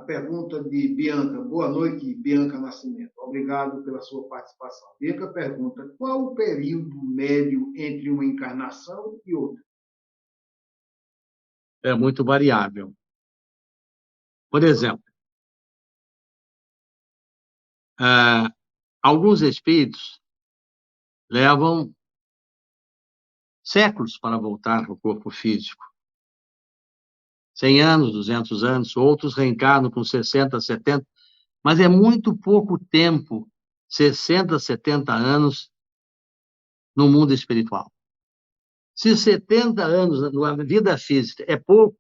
Pergunta de Bianca. Boa noite, Bianca Nascimento. Obrigado pela sua participação. Bianca pergunta: qual o período médio entre uma encarnação e outra? É muito variável. Por exemplo, alguns espíritos levam séculos para voltar ao corpo físico. 100 anos, 200 anos, outros reencarnam com 60, 70, mas é muito pouco tempo, 60, 70 anos, no mundo espiritual. Se 70 anos na vida física é pouco,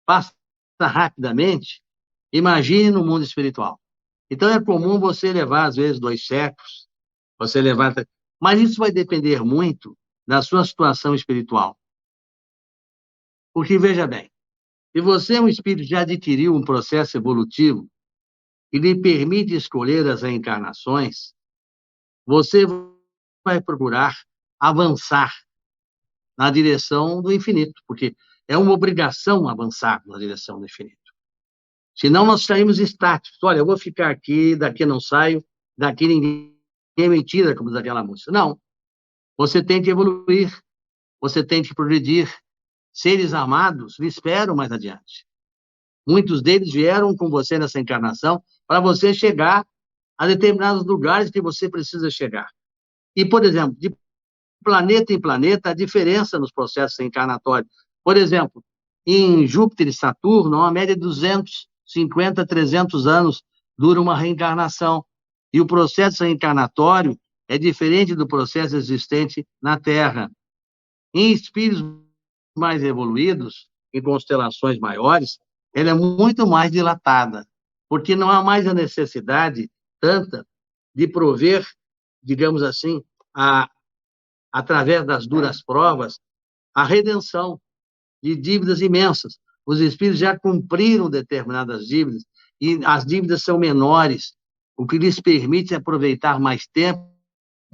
passa rapidamente, imagine no mundo espiritual. Então é comum você levar, às vezes, 2 séculos, você levar... Mas isso vai depender muito da sua situação espiritual. Porque, veja bem, se você é um espírito que já adquiriu um processo evolutivo e lhe permite escolher as reencarnações, você vai procurar avançar na direção do infinito, porque é uma obrigação avançar na direção do infinito. Senão nós saímos estáticos. Olha, eu vou ficar aqui, daqui não saio, daqui ninguém me tira, como diz aquela música. Não. Você tem que evoluir, você tem que progredir. Seres amados lhe esperam mais adiante. Muitos deles vieram com você nessa encarnação para você chegar a determinados lugares que você precisa chegar. E, por exemplo, de planeta em planeta, a diferença nos processos encarnatórios. Por exemplo, em Júpiter e Saturno, uma média de 250, 300 anos dura uma reencarnação. E o processo reencarnatório é diferente do processo existente na Terra. Em espíritos mais evoluídos, em constelações maiores, ela é muito mais dilatada, porque não há mais a necessidade tanta de prover, digamos assim, através das duras provas, a redenção de dívidas imensas. Os espíritos já cumpriram determinadas dívidas e as dívidas são menores, o que lhes permite aproveitar mais tempo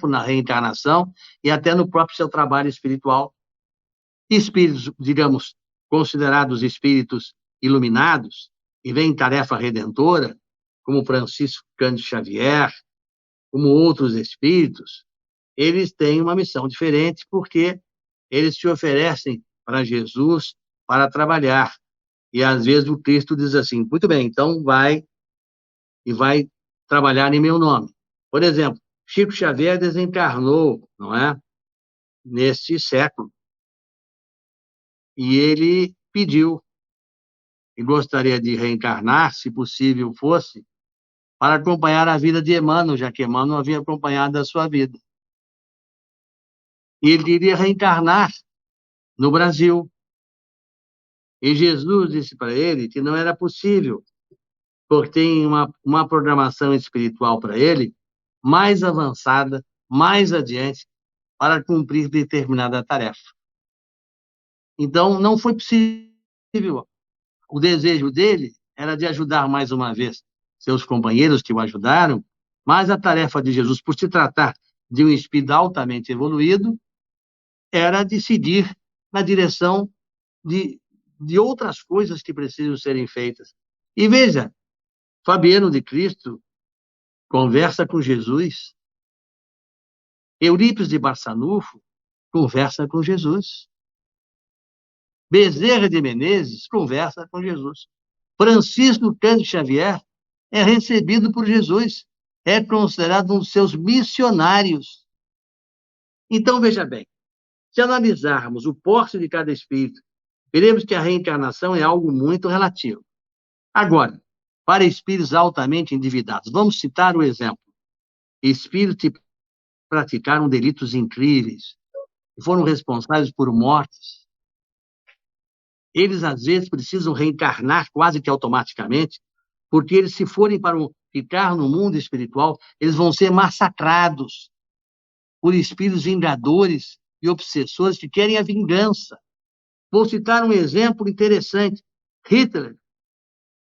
na reencarnação e até no próprio seu trabalho espiritual. Espíritos, digamos, considerados espíritos iluminados e vêm em tarefa redentora, como Francisco Cândido Xavier, como outros espíritos, eles têm uma missão diferente porque eles se oferecem para Jesus para trabalhar. E, às vezes, o Cristo diz assim, muito bem, então vai trabalhar em meu nome. Por exemplo, Chico Xavier desencarnou, não é? Neste século. E ele pediu e gostaria de reencarnar, se possível fosse, para acompanhar a vida de Emmanuel, já que Emmanuel havia acompanhado a sua vida. E ele iria reencarnar no Brasil. E Jesus disse para ele que não era possível, porque tem uma programação espiritual para ele mais avançada, mais adiante, para cumprir determinada tarefa. Então, não foi possível. O desejo dele era de ajudar mais uma vez seus companheiros que o ajudaram, mas a tarefa de Jesus, por se tratar de um espírito altamente evoluído, era de seguir na direção de outras coisas que precisam serem feitas. E veja, Fabiano de Cristo conversa com Jesus. Eurípides de Barçanufo conversa com Jesus. Bezerra de Menezes conversa com Jesus. Francisco Cândido Xavier é recebido por Jesus. É considerado um dos seus missionários. Então, veja bem, se analisarmos o porte de cada espírito, veremos que a reencarnação é algo muito relativo. Agora, para espíritos altamente endividados, vamos citar o exemplo. Espíritos que praticaram delitos incríveis, que foram responsáveis por mortes. Eles, às vezes, precisam reencarnar quase que automaticamente, porque eles, se forem para ficar no mundo espiritual, eles vão ser massacrados por espíritos vingadores e obsessores que querem a vingança. Vou citar um exemplo interessante. Hitler,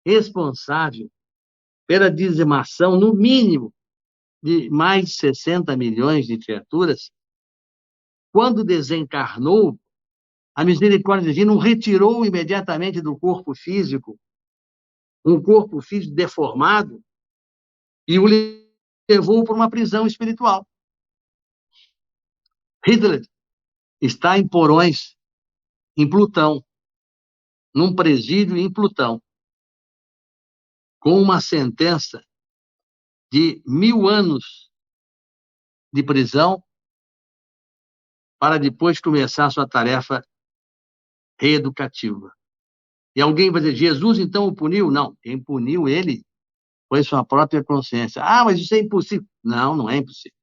responsável pela dizimação, no mínimo, de mais de 60 milhões de criaturas, quando desencarnou, a misericórdia divina o retirou imediatamente do corpo físico, um corpo físico deformado, e o levou para uma prisão espiritual. Hitler está em porões, em Plutão, num presídio em Plutão, com uma sentença de 1000 anos de prisão para depois começar a sua tarefa reeducativa. E alguém vai dizer, Jesus então o puniu? Não, quem puniu ele foi sua própria consciência. Ah, mas isso é impossível. Não, não é impossível.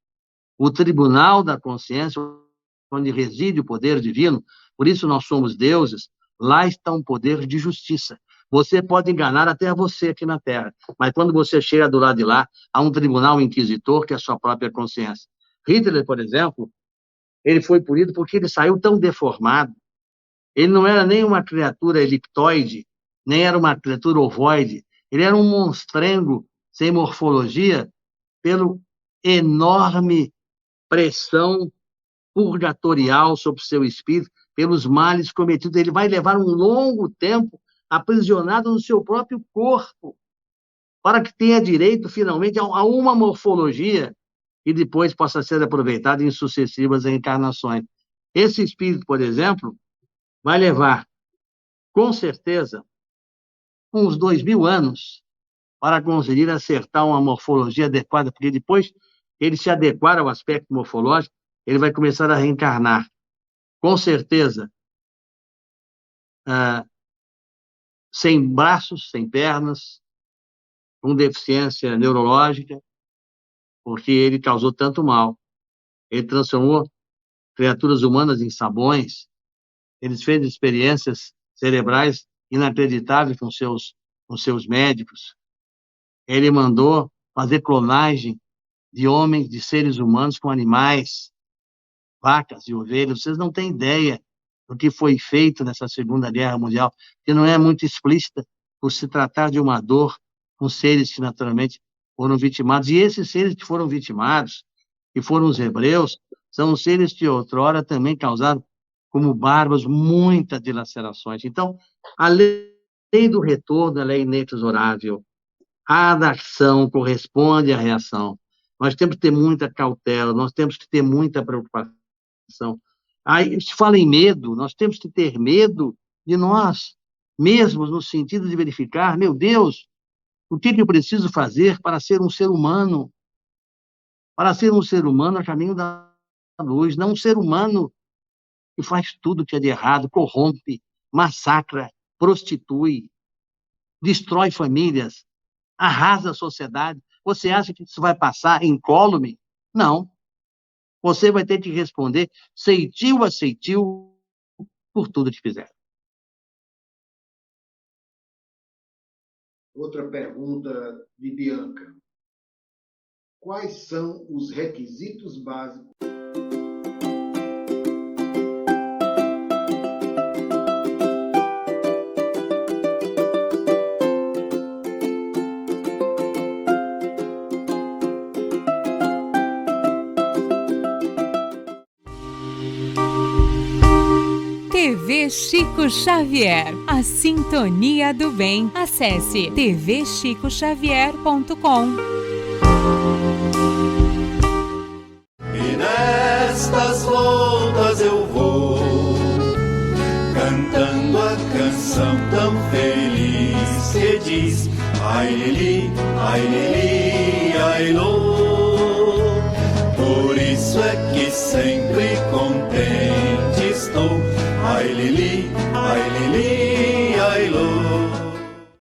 O tribunal da consciência, onde reside o poder divino, por isso nós somos deuses, lá está um poder de justiça. Você pode enganar até você aqui na Terra, mas quando você chega do lado de lá, há um tribunal inquisitor que é a sua própria consciência. Hitler, por exemplo, ele foi punido porque ele saiu tão deformado. Ele não era nem uma criatura eliptoide, nem era uma criatura ovoide. Ele era um monstrengo sem morfologia, pelo enorme pressão purgatorial sobre o seu espírito, pelos males cometidos. Ele vai levar um longo tempo aprisionado no seu próprio corpo, para que tenha direito, finalmente, a uma morfologia e depois possa ser aproveitado em sucessivas reencarnações. Esse espírito, por exemplo, vai levar, com certeza, uns 2000 anos para conseguir acertar uma morfologia adequada, porque depois ele se adequar ao aspecto morfológico, ele vai começar a reencarnar. Com certeza, sem braços, sem pernas, com deficiência neurológica, porque ele causou tanto mal. Ele transformou criaturas humanas em sabões, ele fez experiências cerebrais inacreditáveis com seus médicos. Ele mandou fazer clonagem de homens, de seres humanos com animais, vacas e ovelhas. Vocês não têm ideia do que foi feito nessa Segunda Guerra Mundial, que não é muito explícita, por se tratar de uma dor com seres que naturalmente foram vitimados. E esses seres que foram vitimados, que foram os hebreus, são os seres que outrora também causaram, como bárbaros, muitas dilacerações. Então, a lei do retorno, ela é inexorável. A ação corresponde à reação. Nós temos que ter muita cautela, nós temos que ter muita preocupação. Aí se fala em medo, nós temos que ter medo de nós mesmos, no sentido de verificar, meu Deus, o que eu preciso fazer para ser um ser humano? Para ser um ser humano a caminho da luz, não um ser humano que faz tudo que é de errado, corrompe, massacra, prostitui, destrói famílias, arrasa a sociedade. Você acha que isso vai passar incólume? Não. Você vai ter que responder ceitil a ceitil por tudo que fizer. Outra pergunta de Bianca. Quais são os requisitos básicos? TV Chico Xavier, a sintonia do bem. Acesse tvchicoxavier.com. E nestas voltas eu vou, cantando a canção tão feliz que diz: ai lili, ai lô. Por isso é que sempre contente estou. Ai lili, ai lô.